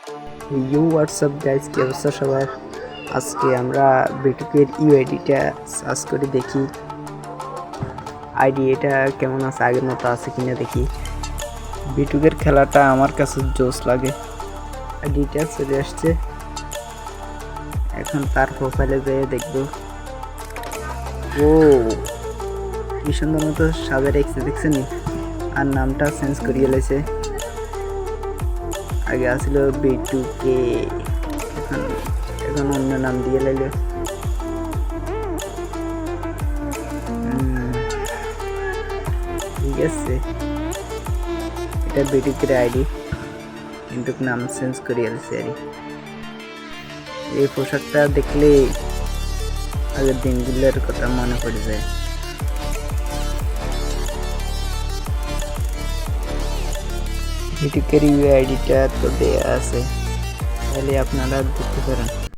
WhatsApp guys, কি অবস্থা সবার? আজকে আমরা বিটুকের ইউআইডিটা সার্চ করে দেখি আইডি এটা কেমন আছে, আগের মতো আছে কিনা দেখি। বিটুকের খেলাটা আমার কাছে জোস লাগে। আইডিটা চলে আসছে, এখন তার প্রোফাইলে যেয়ে দেখবো। ও কি সুন্দর মতো সাজা রেখেছে, দেখছেন? আর নামটা চেঞ্জ করিয়ে লাইছে। আগে আসছিল বিটুকে, এখন এখন অন্য নাম দিয়ে লাইল। ঠিক আছে, এটা বিটুকের আইডি, কিন্তু নাম চেঞ্জ করিয়ে দিছে। আর এই পোশাকটা দেখলে আগের দিনগুলোর কথা মনে পড়ে যায়। বিটুকের ইউআইডিটা তো দেয়া আছে, তাহলে আপনারা দেখতে পারেন।